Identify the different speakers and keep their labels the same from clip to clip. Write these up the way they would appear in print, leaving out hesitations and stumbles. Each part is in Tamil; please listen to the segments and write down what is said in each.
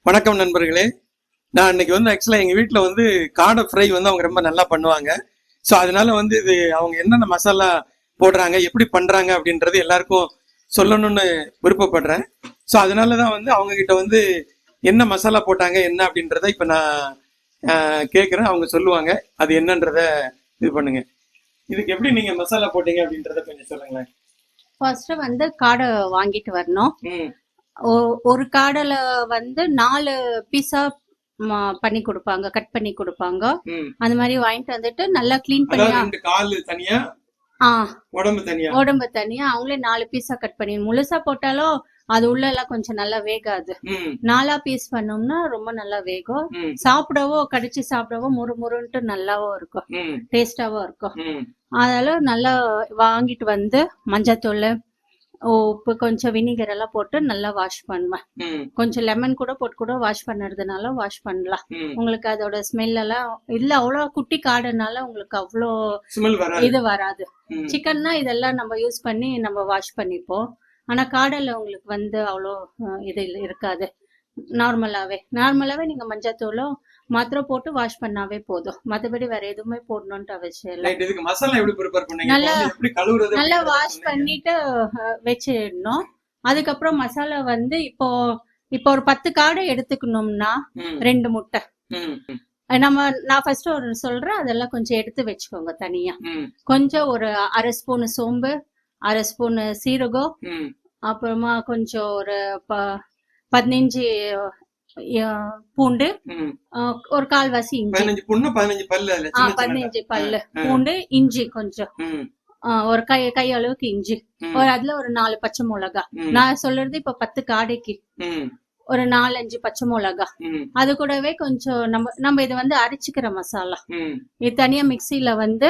Speaker 1: வணக்கம் நண்பர்களே. நான் இன்னைக்கு வந்து ஆக்சுவலாக எங்கள் வீட்டில் வந்து காடை ஃப்ரை வந்து அவங்க ரொம்ப நல்லா பண்ணுவாங்க. ஸோ அதனால வந்து இது அவங்க என்னென்ன மசாலா போடுறாங்க, எப்படி பண்ணுறாங்க அப்படின்றது எல்லாருக்கும் சொல்லணும்னு விருப்பப்படுறேன். ஸோ அதனால தான் வந்து அவங்கக்கிட்ட வந்து என்ன மசாலா போட்டாங்க என்ன அப்படின்றத இப்போ நான் கேட்குறேன். அவங்க சொல்லுவாங்க அது என்னன்றத இது பண்ணுங்க. இதுக்கு எப்படி நீங்கள் மசாலா போட்டீங்க அப்படின்றத கொஞ்சம் சொல்லுங்களேன்.
Speaker 2: ஃபர்ஸ்ட் வந்து காடை வாங்கிட்டு வரணும். ஒரு காடைல வந்து 4 பீஸா பண்ணி கொடுப்பாங்க, கட் பண்ணி கொடுப்பாங்க. அந்த மாதிரி வாங்கிட்டு வந்துட்டு நல்லா கிளீன் பண்ணி
Speaker 1: கால் தனியா
Speaker 2: உடம்பு தனியா அவங்களே 4 பீஸா கட் பண்ணி, முழுசா போட்டாலும் அது உள்ள எல்லாம் கொஞ்சம் நல்லா வேகாது. 4 பீஸ் பண்ணோம்னா ரொம்ப நல்லா வேகும். சாப்பிடவோ கடிச்சு சாப்பிடவோ முறுமுறுன்ட்டு நல்லாவும் இருக்கும், டேஸ்டாவும் இருக்கும். அதனால நல்லா வாங்கிட்டு வந்து மஞ்சத்தூள், உப்பு, கொஞ்சம் வினிகர் எல்லாம் போட்டு நல்லா வாஷ் பண்ணுவேன். கொஞ்சம் லெமன் கூட போட்டு கூட வாஷ் பண்ணுறதுனால வாஷ் பண்ணலாம். உங்களுக்கு அதோட ஸ்மெல் எல்லாம் இல்ல, அவ்வளோ குட்டி காடுனால உங்களுக்கு அவ்வளோ இது வராது. சிக்கன்னா இதெல்லாம் நம்ம யூஸ் பண்ணி நம்ம வாஷ் பண்ணிப்போம். ஆனா காடைல உங்களுக்கு வந்து அவ்வளோ இது இருக்காது. நார்மலாவே நீங்க மஞ்சத்தூளும் மாத்திரம் போட்டு வாஷ் பண்ணாவே போதும். மற்றபடி வேற எதுவுமே போடணும்ட்டு அவசியம் இல்லை. நல்லா வாஷ் பண்ணிட்டு வச்சிடணும். அதுக்கப்புறம் மசாலா வந்து இப்போ ஒரு 10 காடை எடுத்துக்கணும்னா 2 முட்டை. நான் ஃபர்ஸ்ட் ஒரு சொல்றேன், அதெல்லாம் கொஞ்சம் எடுத்து வச்சுக்கோங்க தனியா. கொஞ்சம் ஒரு 1/2 ஸ்பூன் சோம்பு, 1/2 ஸ்பூன் சீரகம், அப்புறமா கொஞ்சம் ஒரு 15 பூண்டு, ஒரு 1/4 இஞ்சி, 15 பல்லு பூண்டு, இஞ்சி கொஞ்சம், ஒரு கை அளவுக்கு இஞ்சி, அதுல ஒரு 4 பச்சை மிளகா. நான் சொல்றது இப்ப 10 காடைக்கு ஒரு 4-5 பச்சை மிளகா. அது கூடவே கொஞ்சம் நம்ம இது வந்து அரைச்சிக்கிற மசாலா. இது தனியா மிக்சியில வந்து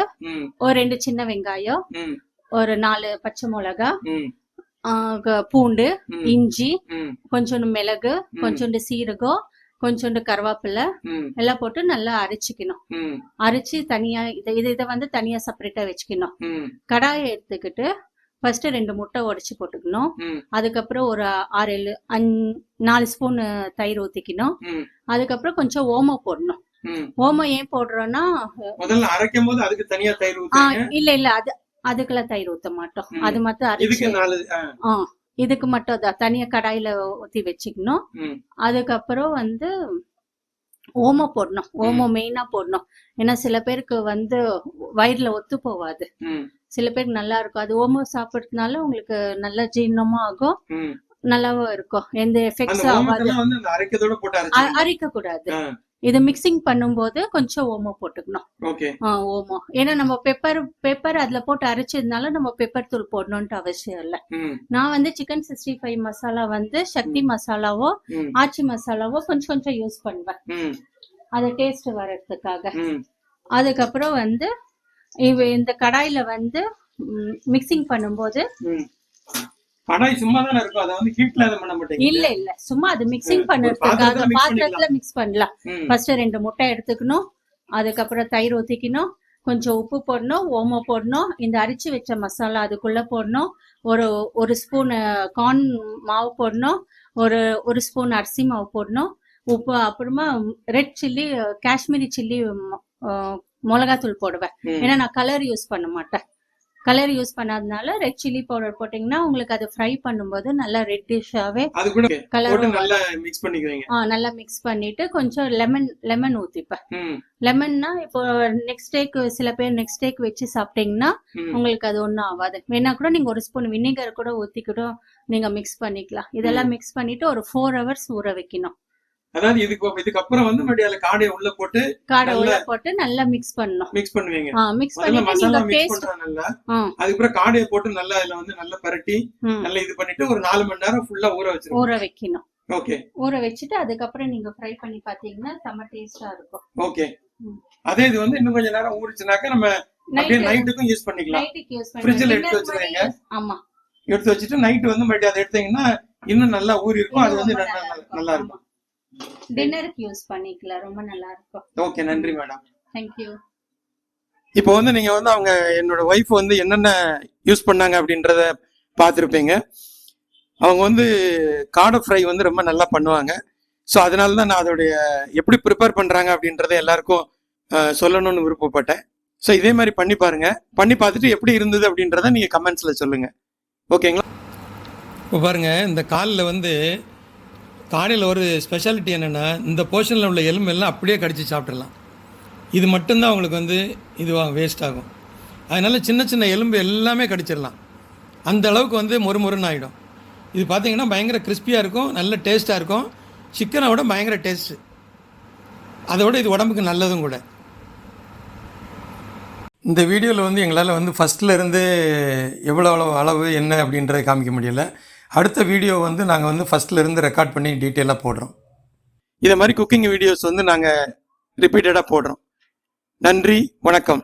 Speaker 2: ஒரு 2 சின்ன வெங்காயம், ஒரு 4 பச்சை மிளகா, பூண்டு, இஞ்சி, கொஞ்சோண்டு மிளகு, கொஞ்சோண்டு சீரகம், கொஞ்சோண்டு கருவேப்பிலை எல்லாம் போட்டு நல்லா அரைச்சிக்கணும். அரைச்சி தனியா இதை வந்து தனியா செப்பரேட்டா வச்சுக்கணும். கடாயை எடுத்துக்கிட்டு ஃபர்ஸ்ட் 2 முட்டை உடைச்சு போட்டுக்கணும். அதுக்கப்புறம் ஒரு 4 ஸ்பூன் தயிர் ஊத்திக்கணும். அதுக்கப்புறம் கொஞ்சம் ஓமம் போடணும். ஓமம் ஏன் போடுறோம்னா,
Speaker 1: அரைக்கும் போது அதுக்கு தனியா தயிர்
Speaker 2: இல்ல அதுக்கெல்லாம் தயிர் ஊத்த மாட்டோம். அது மட்டும் இதுக்கு மட்டும் தான் தனியா கடாயில ஊத்தி வச்சுக்கணும். அதுக்கப்புறம் வந்து ஓமம் போடணும். ஓமம் மெயினா போடணும். ஏன்னா சில பேருக்கு வந்து வயிறுல ஒத்து போவாது, சில பேருக்கு நல்லா இருக்கும். அது ஓமம் சாப்பிடுறதுனால உங்களுக்கு நல்லா ஜீரணமும் ஆகும், நல்லாவும் இருக்கும், எந்த எஃபெக்ட்ஸும் ஆகாது. அரைக்க கூடாது. இது மிக்சிங் பண்ணும்போது கொஞ்சம் ஓமம் போட்டுக்கணும். ஓமம், ஏன்னா நம்ம பெப்பர் அதுல போட்டு அரைச்சதுனால நம்ம பெப்பர் தூள் போடணும்ட்டு அவசியம் இல்லை. நான் வந்து சிக்கன் 65 மசாலா வந்து சக்தி மசாலாவோ ஆச்சி மசாலாவோ கொஞ்சம் யூஸ் பண்ணுவேன், அது டேஸ்ட் வர்றதுக்காக. அதுக்கப்புறம் வந்து இந்த கடாயில வந்து மிக்சிங் பண்ணும்போது
Speaker 1: கடாய் சும்மா தான இருக்கும், அத வந்து ஹீட்ல பண்ண மாட்டீங்க?
Speaker 2: இல்ல சும்மா அது மிக்சிங் பண்றதுக்காக பாத்திரத்துல மிக்ஸ் பண்ணலாம். ஃபர்ஸ்ட் 2 முட்டை எடுத்துக்கணும். அதுக்கப்புறம் தயிர் ஊத்திக்கணும், கொஞ்சம் உப்பு போடணும், ஓமம் போடணும், இந்த அரைச்சு வச்ச மசாலா அதுக்குள்ள போடணும், ஒரு ஸ்பூன் கார்ன் மாவு போடணும், ஒரு ஸ்பூன் அரிசி மாவு போடணும், உப்பு, அப்புறமா ரெட் சில்லி, காஷ்மீரி சில்லி மிளகாத்தூள் போடுவேன். ஏன்னா நான் கலர் யூஸ் பண்ண மாட்டேன். கலர் யூஸ் பண்ணாதனால ரெட் சில்லி பவுடர் போட்டீங்கன்னா உங்களுக்கு அது ஃப்ரை பண்ணும்போது நல்லா ரெட்டிஷாவே கலர் நல்லா மிக்ஸ் பண்ணிட்டு கொஞ்சம் லெமன் ஊத்திப்பேன். லெமன்னா இப்போ நெக்ஸ்ட் டேக்கு சில பேர் நெக்ஸ்ட் டேக்கு வச்சு சாப்பிட்டீங்கன்னா உங்களுக்கு அது ஒன்றும் ஆகாது. வேணா கூட நீங்க ஒரு ஸ்பூன் வினிகர் கூட ஊத்தி கூட நீங்க மிக்ஸ் பண்ணிக்கலாம். இதெல்லாம் மிக்ஸ் பண்ணிட்டு ஒரு 4 ஹவர்ஸ் ஊற வைக்கணும்.
Speaker 1: அதாவது இதுக்கப்புறம் வந்து காடையை உள்ள போட்டு
Speaker 2: நல்லா மிக்ஸ் பண்ணணும்.
Speaker 1: மிக்ஸ் பண்ணுவீங்க.
Speaker 2: மிக்ஸ் பண்ணிட்டு நீங்க பேஸ்ட்
Speaker 1: அதுக்கப்புறம் காடையை போட்டு நல்லா இதுல வந்து நல்லா பரட்டி நல்லா இது பண்ணிட்டு ஒரு 4 மணி நேரம் ஃபுல்லா ஊற
Speaker 2: வைக்கணும்.
Speaker 1: ஓகே,
Speaker 2: ஊற வச்சிட்டு அதுக்கப்புறம் நீங்க ஃப்ரை பண்ணி பாத்தீங்கன்னா செம டேஸ்டா இருக்கும்.
Speaker 1: ஓகே, அதே இது வந்து இன்னும் கொஞ்ச நேரம் ஊறிச்சுனாக்க நம்ம அப்படியே நைட்டுக்கும் யூஸ் பண்ணிக்கலாம். ஃப்ரிட்ஜ்ல எடுத்து வச்சிருவீங்க.
Speaker 2: ஆமா,
Speaker 1: எடுத்து வச்சிட்டு நைட் வந்து மறுபடியும் அதை எடுத்தீங்கன்னா இன்னும் நல்லா ஊறி இருக்கும். அது வந்து நல்லா இருக்கும்.
Speaker 2: டின்னருக்கு யூஸ் பண்ணிக்கலாம், ரொம்ப நல்லா இருக்கும்.
Speaker 1: ஓகே, நன்றி மேடம்.
Speaker 2: Thank you.
Speaker 1: இப்போ வந்து நீங்க வந்து அவங்க என்னோட ஒய்ஃப் வந்து என்னென்ன யூஸ் பண்ணாங்க அப்படின்றத பார்த்துருப்பீங்க. அவங்க வந்து காடை ஃப்ரை வந்து ரொம்ப நல்லா பண்ணுவாங்க. ஸோ அதனால தான் நான் அதோடைய எப்படி ப்ரிப்பேர் பண்ணுறாங்க அப்படின்றத எல்லாருக்கும் சொல்லணும்னு விருப்பப்பட்டேன். ஸோ இதே மாதிரி பண்ணி பாருங்க. பண்ணி பார்த்துட்டு எப்படி இருந்தது அப்படின்றத நீங்கள் கமெண்ட்ஸில் சொல்லுங்கள். ஓகேங்களா? இப்போ பாருங்கள், இந்த காலில் வந்து காலையில் ஒரு ஸ்பெஷாலிட்டி என்னென்னா, இந்த போர்ஷனில் உள்ள எலும்பு எல்லாம் அப்படியே கடிச்சு சாப்பிட்றலாம். இது மட்டும்தான் உங்களுக்கு வந்து இதுவாகும், வேஸ்ட் ஆகும். அதனால் சின்ன சின்ன எலும்பு எல்லாமே கடிச்சிடலாம். அந்த அளவுக்கு வந்து மொறுமொறுன்னு ஆகிடும். இது பார்த்தீங்கன்னா பயங்கர கிறிஸ்பியாக இருக்கும், நல்ல டேஸ்ட்டாக இருக்கும். சிக்கனை விட பயங்கர டேஸ்ட்டு. அதோட இது உடம்புக்கு நல்லதும் கூட. இந்த வீடியோவில் வந்து எங்களால் வந்து ஃபஸ்ட்லேருந்து எவ்வளோ அளவு என்ன அப்படின்றத காமிக்க முடியல. அடுத்த வீடியோ வந்து நாங்கள் வந்து ஃபஸ்ட்லேருந்து ரெக்கார்ட் பண்ணி டீட்டெயிலாக போடுறோம். இதை மாதிரி குக்கிங் வீடியோஸ் வந்து நாங்கள் ரிப்பீட்டடாக போடுறோம். நன்றி, வணக்கம்.